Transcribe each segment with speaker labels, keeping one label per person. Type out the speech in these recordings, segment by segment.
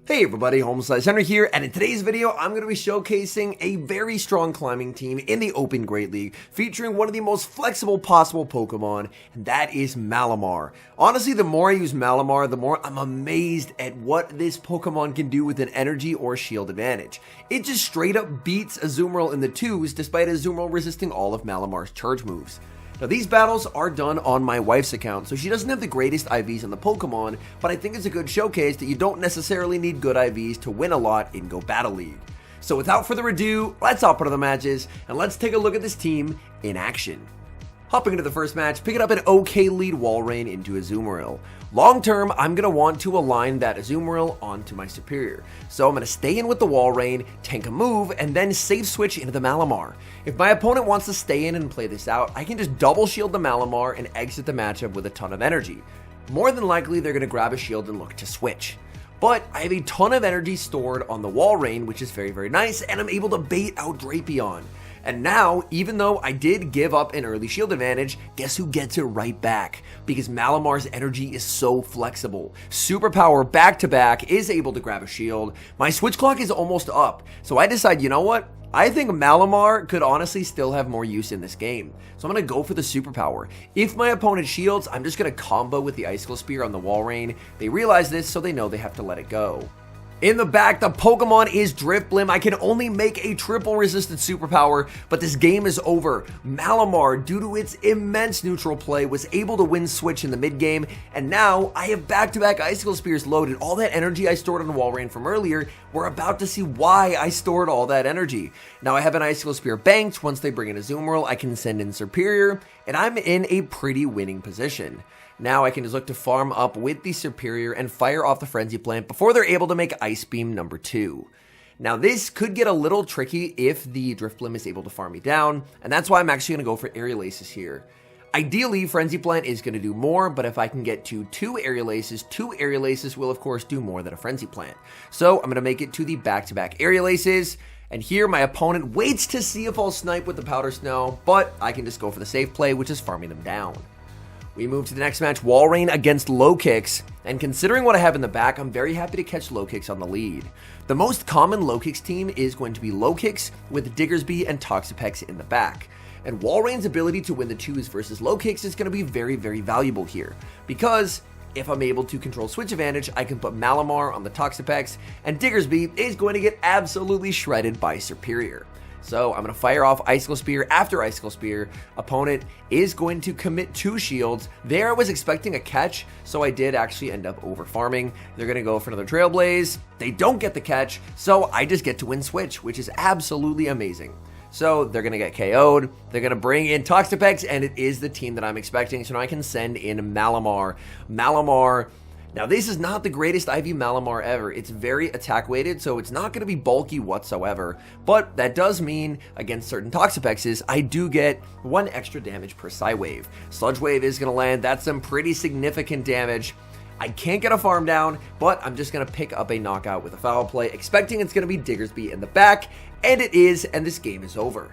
Speaker 1: Hey everybody, HomeSliceHenry here, and in today's video, I'm going to be showcasing a very strong climbing team in the Open Great League, featuring one of the most flexible possible Pokemon, and that is Malamar. Honestly, the more I use Malamar, the more I'm amazed at what this Pokemon can do with an energy or shield advantage. It just straight up beats Azumarill in the twos, despite Azumarill resisting all of Malamar's charge moves. Now these battles are done on my wife's account, so she doesn't have the greatest IVs in the Pokemon, but I think it's a good showcase that you don't necessarily need good IVs to win a lot in Go Battle League. So without further ado, let's hop into the matches, and let's take a look at this team in action. Hopping into the first match, picking up an okay lead Walrein into Azumarill. Long term, I'm going to want to align that Azumarill onto my Superior. So I'm going to stay in with the Walrein, tank a move, and then safe switch into the Malamar. If my opponent wants to stay in and play this out, I can just double shield the Malamar and exit the matchup with a ton of energy. More than likely, they're going to grab a shield and look to switch. But I have a ton of energy stored on the Walrein, which is very nice, and I'm able to bait out Drapion. And now, even though I did give up an early shield advantage, guess who gets it right back? Because Malamar's energy is so flexible. Superpower back-to-back is able to grab a shield. My switch clock is almost up, so I decide, you know what? I think Malamar could honestly still have more use in this game. So I'm going to go for the superpower. If my opponent shields, I'm just going to combo with the Icicle Spear on the Walrein. They realize this, so they know they have to let it go. In the back, the Pokemon is Drifblim. I can only make a triple resistant superpower, but this game is over. Malamar, due to its immense neutral play, was able to win switch in the mid game, and now I have back-to-back Icicle Spears loaded. All that energy I stored on Walrein from earlier, we're about to see why I stored all that energy. Now I have an Icicle Spear banked. Once they bring in Azumarill, I can send in Superior, and I'm in a pretty winning position. Now I can just look to farm up with the Superior and fire off the Frenzy Plant before they're able to make Ice Beam number 2. Now this could get a little tricky if the Drifblim is able to farm me down, and that's why I'm actually going to go for Aerial Aces here. Ideally, Frenzy Plant is going to do more, but if I can get to 2 Aerial Aces will of course do more than a Frenzy Plant. So I'm going to make it to the back-to-back Aerial Aces, and here my opponent waits to see if I'll snipe with the Powder Snow, but I can just go for the safe play, which is farming them down. We move to the next match, Walrein against Low Kicks, and considering what I have in the back, I'm very happy to catch Low Kicks on the lead. The most common Low Kicks team is going to be Low Kicks with Diggersby and Toxapex in the back. And Walrein's ability to win the twos versus Low Kicks is going to be very valuable here, because if I'm able to control switch advantage, I can put Malamar on the Toxapex, and Diggersby is going to get absolutely shredded by Superior. So I'm going to fire off Icicle Spear after Icicle Spear. Opponent is going to commit 2 shields. There I was expecting a catch, so I did actually end up over farming. They're going to go for another Trailblaze. They don't get the catch, so I just get to win switch, which is absolutely amazing. So they're going to get KO'd. They're going to bring in Toxapex, and it is the team that I'm expecting. So now I can send in Malamar. Now this is not the greatest IV Malamar ever. It's very attack weighted, so it's not going to be bulky whatsoever. But that does mean against certain Toxapexes, I do get 1 extra damage per Psy-Wave. Sludge Wave is going to land. That's some pretty significant damage. I can't get a farm down, but I'm just going to pick up a knockout with a foul play, expecting it's going to be Diggersby in the back, and it is, and this game is over.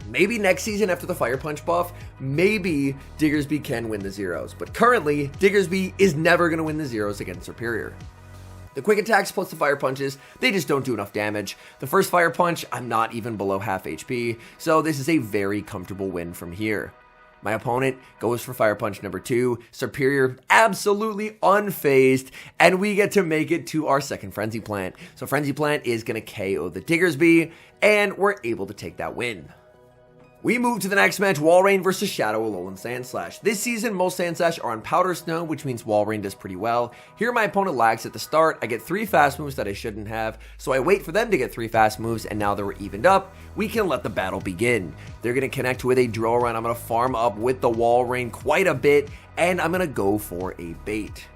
Speaker 1: Maybe next season after the Fire Punch buff, maybe Diggersby can win the zeros, but currently, Diggersby is never going to win the zeros against Superior. The quick attacks plus the Fire Punches, they just don't do enough damage. The first Fire Punch, I'm not even below half HP, so this is a very comfortable win from here. My opponent goes for Fire Punch number 2, Superior absolutely unfazed, and we get to make it to our second Frenzy Plant. So Frenzy Plant is going to KO the Diggersby, and we're able to take that win. We move to the next match, Walrein versus Shadow Alolan Sandslash. This season, most Sandslash are on Powder Snow, which means Walrein does pretty well. Here, my opponent lags at the start. I get 3 fast moves that I shouldn't have, so I wait for them to get 3 fast moves, and now that we're evened up, we can let the battle begin. They're going to connect with a Drill Run. I'm going to farm up with the Walrein quite a bit, and I'm going to go for a bait.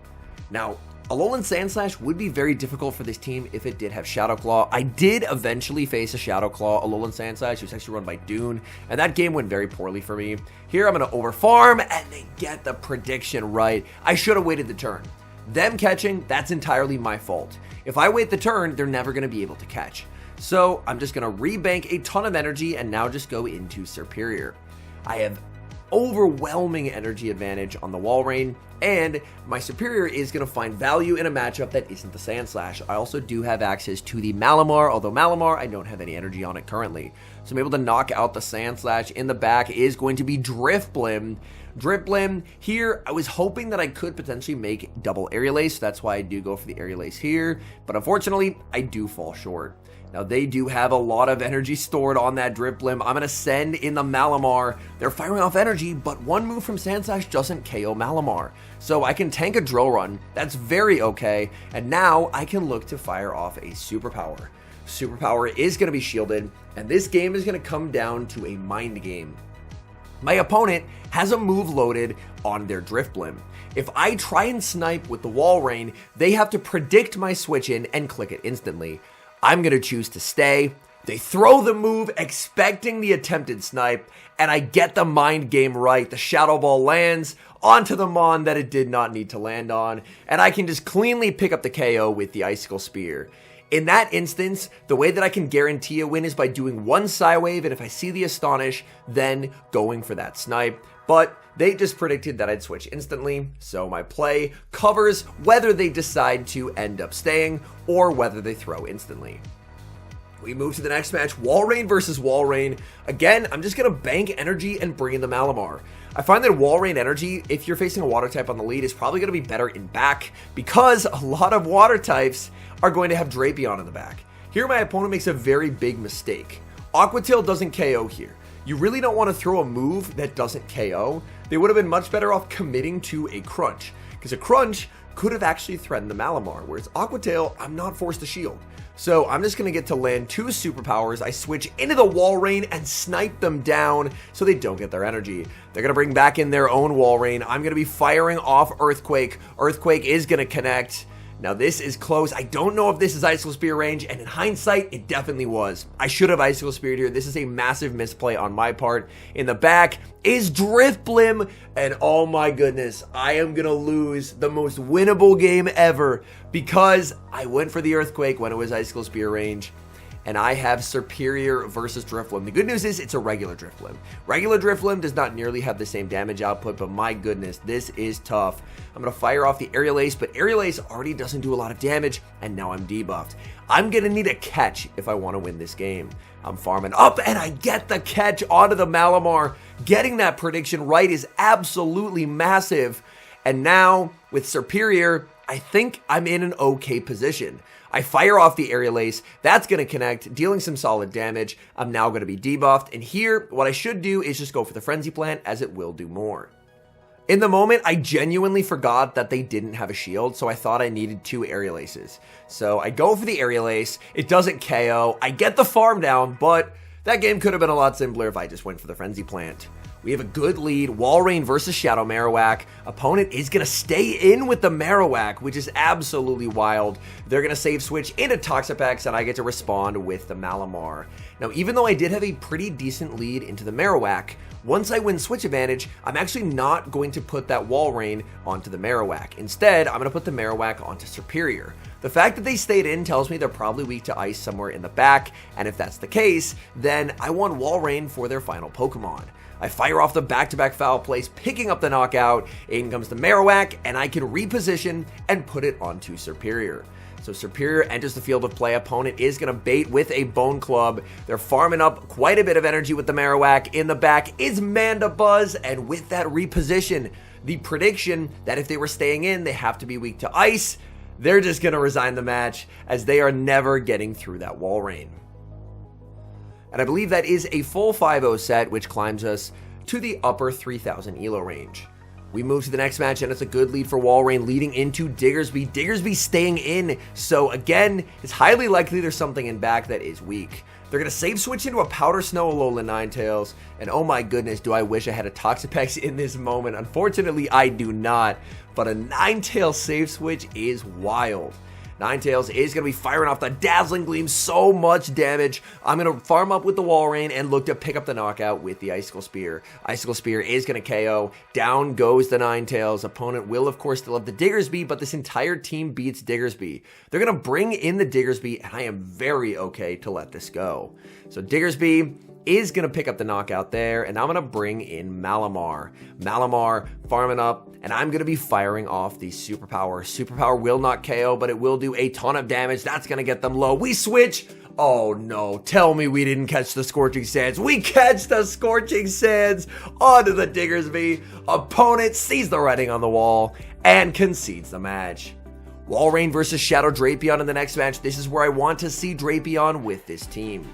Speaker 1: Now, Alolan Sandslash would be very difficult for this team if it did have Shadow Claw. I did eventually face a Shadow Claw Alolan Sandslash. It was actually run by Dune, and that game went very poorly for me. Here I'm going to overfarm, and they get the prediction right. I should have waited the turn. Them catching, that's entirely my fault. If I wait the turn, they're never going to be able to catch. So I'm just going to rebank a ton of energy and now just go into Superior. I have overwhelming energy advantage on the Wall Rain, and my Superior is going to find value in a matchup that isn't the Sandslash. I also do have access to the Malamar, although Malamar, I don't have any energy on it currently. So I'm able to knock out the Sandslash. In the back is going to be Drifblim. Drifblim here, I was hoping that I could potentially make double Aerial Ace. That's why I do go for the Aerial Ace here, but unfortunately, I do fall short. Now, they do have a lot of energy stored on that Drifblim. I'm going to send in the Malamar. They're firing off energy, but one move from Sandslash doesn't KO Malamar. So I can tank a Drill Run. That's very okay. And now I can look to fire off a Superpower. Superpower is going to be shielded, and this game is going to come down to a mind game. My opponent has a move loaded on their Drifblim. If I try and snipe with the Wall Rain, they have to predict my switch in and click it instantly. I'm going to choose to stay. They throw the move expecting the attempted snipe, and I get the mind game right. The Shadow Ball lands onto the Mon that it did not need to land on, and I can just cleanly pick up the KO with the Icicle Spear. In that instance, the way that I can guarantee a win is by doing one Psywave, and if I see the Astonish, then going for that snipe. But they just predicted that I'd switch instantly, so my play covers whether they decide to end up staying or whether they throw instantly. We move to the next match, Wall Rain versus Wall Rain. Again, I'm just going to bank energy and bring in the Malamar. I find that Wall Rain energy, if you're facing a water type on the lead, is probably going to be better in back because a lot of water types are going to have Drapion in the back. Here, my opponent makes a very big mistake. Aqua Tail doesn't KO here. You really don't want to throw a move that doesn't KO. They would have been much better off committing to a Crunch, because a Crunch could have actually threatened the Malamar, whereas Aqua Tail, I'm not forced to shield. So I'm just going to get to land two Superpowers. I switch into the Wall Rain and snipe them down so they don't get their energy. They're going to bring back in their own Wall Rain. I'm going to be firing off Earthquake. Earthquake is going to connect. Now this is close. I don't know if this is Icicle Spear range, and in hindsight, it definitely was. I should have Icicle Speared here. This is a massive misplay on my part. In the back is Drifblim, and oh my goodness, I am gonna lose the most winnable game ever because I went for the Earthquake when it was Icicle Spear range. And I have Superior versus Drifblim. The good news is it's a regular Drifblim. Regular Drifblim does not nearly have the same damage output, but my goodness, this is tough. I'm going to fire off the Aerial Ace, but Aerial Ace already doesn't do a lot of damage, and now I'm debuffed. I'm going to need a catch if I want to win this game. I'm farming up, and I get the catch onto the Malamar. Getting that prediction right is absolutely massive. And now, with Superior, I think I'm in an okay position. I fire off the Aerial Ace, that's going to connect, dealing some solid damage. I'm now going to be debuffed, and here, what I should do is just go for the Frenzy Plant, as it will do more. In the moment, I genuinely forgot that they didn't have a shield, so I thought I needed two Aerial Aces. So I go for the Aerial Ace, it doesn't KO, I get the farm down, but that game could have been a lot simpler if I just went for the Frenzy Plant. We have a good lead, Wall Rain versus Shadow Marowak. Opponent is going to stay in with the Marowak, which is absolutely wild. They're going to save switch into Toxapex, and I get to respond with the Malamar. Now, even though I did have a pretty decent lead into the Marowak, once I win switch advantage, I'm actually not going to put that Wall Rain onto the Marowak. Instead, I'm going to put the Marowak onto Superior. The fact that they stayed in tells me they're probably weak to ice somewhere in the back, and if that's the case, then I want Wall Rain for their final Pokemon. I fire off the back-to-back foul plays, picking up the knockout. In comes the Marowak, and I can reposition and put it onto Superior. So Superior enters the field of play. Opponent is going to bait with a Bone Club. They're farming up quite a bit of energy with the Marowak. In the back is Mandibuzz, and with that reposition, the prediction that if they were staying in, they have to be weak to ice, they're just going to resign the match as they are never getting through that Wall Rain. And I believe that is a full 5-0 set, which climbs us to the upper 3,000 ELO range. We move to the next match, and it's a good lead for Wall Rain leading into Diggersby. Diggersby staying in, so again, it's highly likely there's something in back that is weak. They're going to save switch into a Powder Snow Alolan Ninetales, and oh my goodness, do I wish I had a Toxapex in this moment. Unfortunately, I do not, but a Ninetales save switch is wild. Ninetales is going to be firing off the Dazzling Gleam, so much damage. I'm going to farm up with the Wall Rain and look to pick up the knockout with the Icicle Spear. Icicle Spear is going to KO. Down goes the Ninetales. Opponent will, of course, still have the Diggersby, but this entire team beats Diggersby. They're going to bring in the Diggersby, and I am very okay to let this go. So Diggersby is going to pick up the knockout there, and I'm going to bring in Malamar. Malamar farming up, and I'm going to be firing off the Superpower. Superpower will not KO, but it will do a ton of damage. That's going to get them low. We switch. Oh no, tell me we didn't catch the Scorching Sands. We catch the Scorching Sands onto the Diggersby. Opponent sees the writing on the wall and concedes the match. Walrein versus Shadow Drapion in the next match. This is where I want to see Drapion with this team.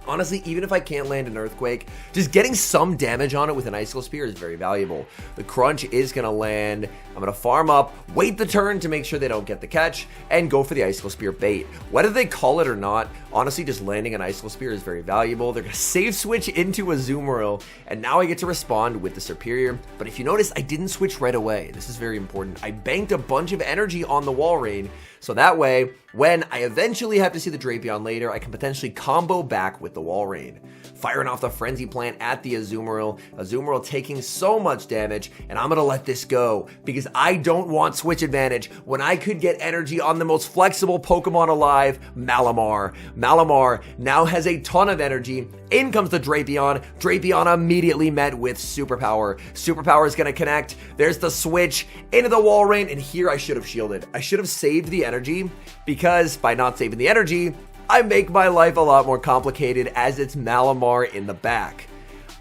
Speaker 1: Honestly, even if I can't land an Earthquake, just getting some damage on it with an Icicle Spear is very valuable. The Crunch is going to land. I'm going to farm up, wait the turn to make sure they don't get the catch, and go for the Icicle Spear bait. Whether they call it or not, honestly, just landing an Icicle Spear is very valuable. They're going to save switch into a Azumarill, and now I get to respond with the Serperior. But if you notice, I didn't switch right away. This is very important. I banked a bunch of energy on the Walrein, so that way, when I eventually have to see the Drapion later, I can potentially combo back with the Walrein. Firing off the Frenzy Plant at the Azumarill. Azumarill taking so much damage, and I'm going to let this go because I don't want switch advantage when I could get energy on the most flexible Pokemon alive, Malamar. Malamar now has a ton of energy. In comes the Drapion. Drapion immediately met with Superpower. Superpower is going to connect. There's the switch into the Walrein, and here I should have shielded. I should have saved the energy because by not saving the energy, I make my life a lot more complicated as it's Malamar in the back.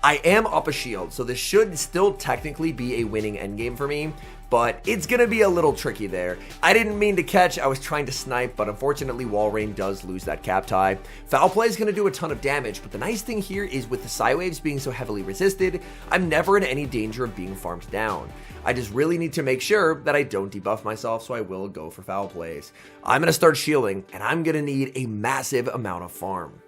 Speaker 1: I am up a shield, so this should still technically be a winning endgame for me, but it's going to be a little tricky there. I didn't mean to catch, I was trying to snipe, but unfortunately Walrein does lose that cap tie. Foul Play is going to do a ton of damage, but the nice thing here is with the Psywaves being so heavily resisted, I'm never in any danger of being farmed down. I just really need to make sure that I don't debuff myself, so I will go for Foul Plays. I'm going to start shielding, and I'm going to need a massive amount of farm,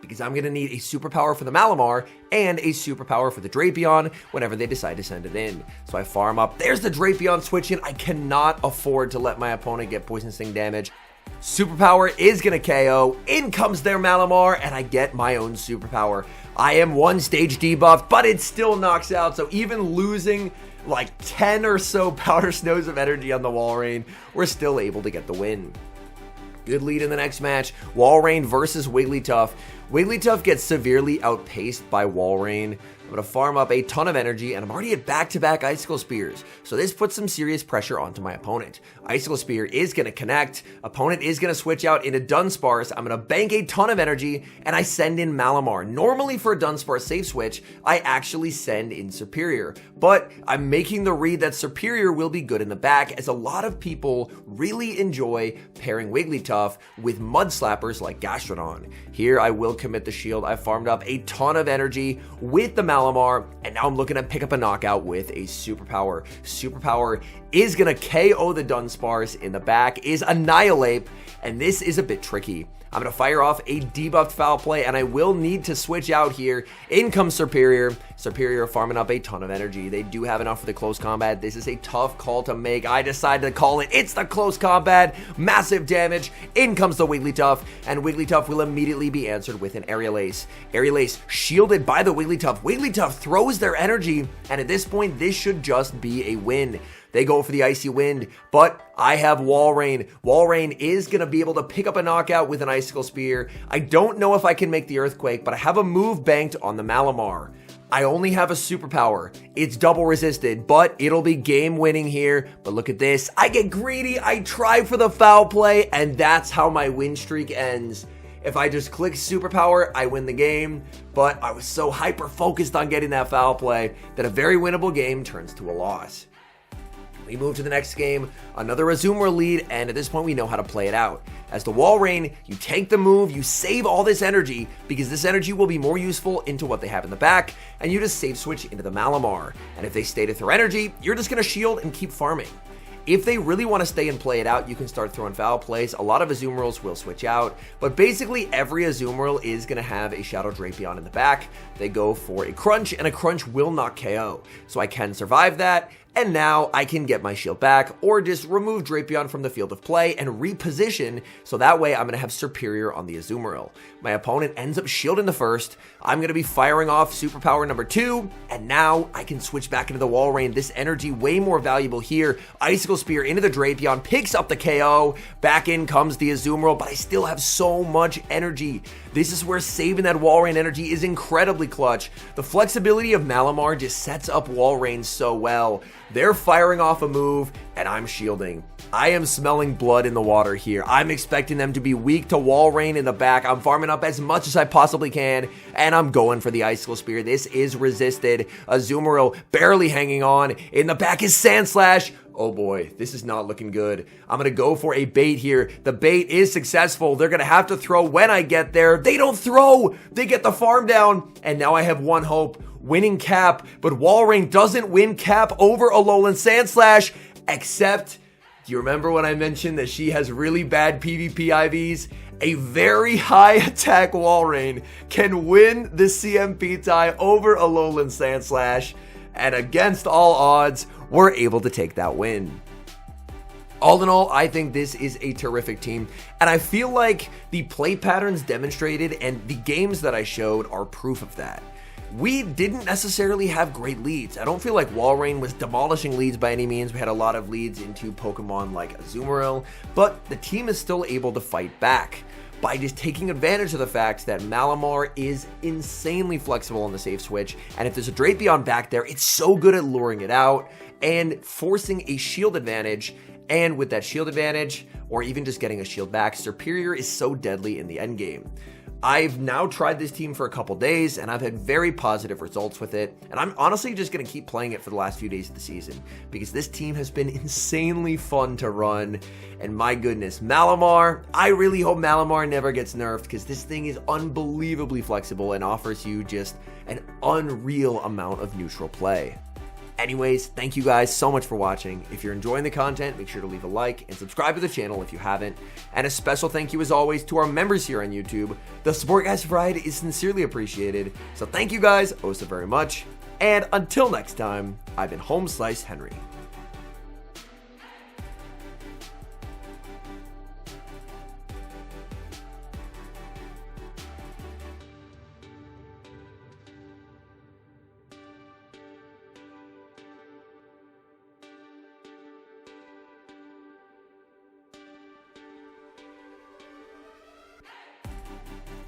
Speaker 1: because I'm going to need a Superpower for the Malamar and a Superpower for the Drapion whenever they decide to send it in. So I farm up. There's the Drapion switching. I cannot afford to let my opponent get Poison Sting damage. Superpower is going to KO. In comes their Malamar, and I get my own Superpower. I am one stage debuffed, but it still knocks out. So even losing like 10 or so Powder Snows of energy on the Walrein, we're still able to get the win. Good lead in the next match. Walrein versus Wigglytuff. Wigglytuff gets severely outpaced by Walrein. I'm going to farm up a ton of energy, and I'm already at back-to-back Icicle Spears, so this puts some serious pressure onto my opponent. Icicle Spear is going to connect. Opponent is going to switch out into Dunsparce. I'm going to bank a ton of energy, and I send in Malamar. Normally for a Dunsparce safe switch, I actually send in Superior, but I'm making the read that Superior will be good in the back, as a lot of people really enjoy pairing Wigglytuff with Mud Slappers like Gastrodon. Here I will commit the shield. I farmed up a ton of energy with the Malamar, and now I'm looking to pick up a knockout with a Superpower. Superpower is going to KO the Dunsparce in the back, is Annihilate, and this is a bit tricky. I'm going to fire off a debuffed Foul Play, and I will need to switch out here. In comes Superior. Superior farming up a ton of energy. They do have enough for the close combat. This is a tough call to make. I decided to call it. It's the close combat. Massive damage. In comes the Wigglytuff, and Wigglytuff will immediately be answered with an Aerial Ace. Aerial Ace shielded by the Wigglytuff. Wigglytuff throws their energy, and at this point, this should just be a win. They go for the Icy Wind, but I have Walrein. Walrein is going to be able to pick up a knockout with an Icicle Spear. I don't know if I can make the Earthquake, but I have a move banked on the Malamar. I only have a Superpower. It's double resisted, but it'll be game winning here. But look at this. I get greedy. I try for the Foul Play, and that's how my win streak ends. If I just click Superpower, I win the game, but I was so hyper-focused on getting that Foul Play that a very winnable game turns to a loss. We move to the next game, another Azumarill lead, and at this point we know how to play it out. As the Walrein, you take the move, you save all this energy, because this energy will be more useful into what they have in the back, and you just save switch into the Malamar. And if they stay to throw energy, you're just going to shield and keep farming. If they really want to stay and play it out, you can start throwing Foul Plays. A lot of Azumarills will switch out, but basically every Azumarill is going to have a Shadow Drapion in the back. They go for a Crunch, and a Crunch will not KO. So I can survive that, and now I can get my shield back or just remove Drapion from the field of play and reposition, so that way I'm going to have Superior on the Azumarill. My opponent ends up shielding the first, I'm going to be firing off superpower number 2, and now I can switch back into the Walrein. This energy way more valuable here. Icicle Spear into the Drapion, picks up the KO, back in comes the Azumarill, but I still have so much energy. This is where saving that Walrein energy is incredibly clutch. The flexibility of Malamar just sets up Walrein so well. They're firing off a move, and I'm shielding. I am smelling blood in the water here. I'm expecting them to be weak to Walrein in the back. I'm farming up as much as I possibly can, and I'm going for the Icicle Spear. This is resisted. Azumarill barely hanging on. In the back is Sandslash. Oh boy, this is not looking good. I'm going to go for a bait here. The bait is successful. They're going to have to throw when I get there. They don't throw. They get the farm down, and now I have one hope. Winning cap, but Walrein doesn't win cap over Alolan Sandslash, except, do you remember when I mentioned that she has really bad PvP IVs? A very high attack Walrein can win the CMP tie over Alolan Sandslash, and against all odds, we're able to take that win. All in all, I think this is a terrific team, and I feel like the play patterns demonstrated and the games that I showed are proof of that. We didn't necessarily have great leads. I don't feel like Walrein was demolishing leads by any means. We had a lot of leads into Pokemon like Azumarill, but the team is still able to fight back by just taking advantage of the fact that Malamar is insanely flexible on the safe switch, and if there's a Drapion back there, it's so good at luring it out and forcing a shield advantage. And with that shield advantage, or even just getting a shield back, Superior is so deadly in the endgame. I've now tried this team for a couple days, and I've had very positive results with it, and I'm honestly just going to keep playing it for the last few days of the season, because this team has been insanely fun to run, and my goodness, Malamar, I really hope Malamar never gets nerfed, because this thing is unbelievably flexible and offers you just an unreal amount of neutral play. Anyways, thank you guys so much for watching. If you're enjoying the content, make sure to leave a like and subscribe to the channel if you haven't. And a special thank you as always to our members here on YouTube. The support guys provided is sincerely appreciated. So thank you guys oh so very much. And until next time, I've been HomeSliceHenry.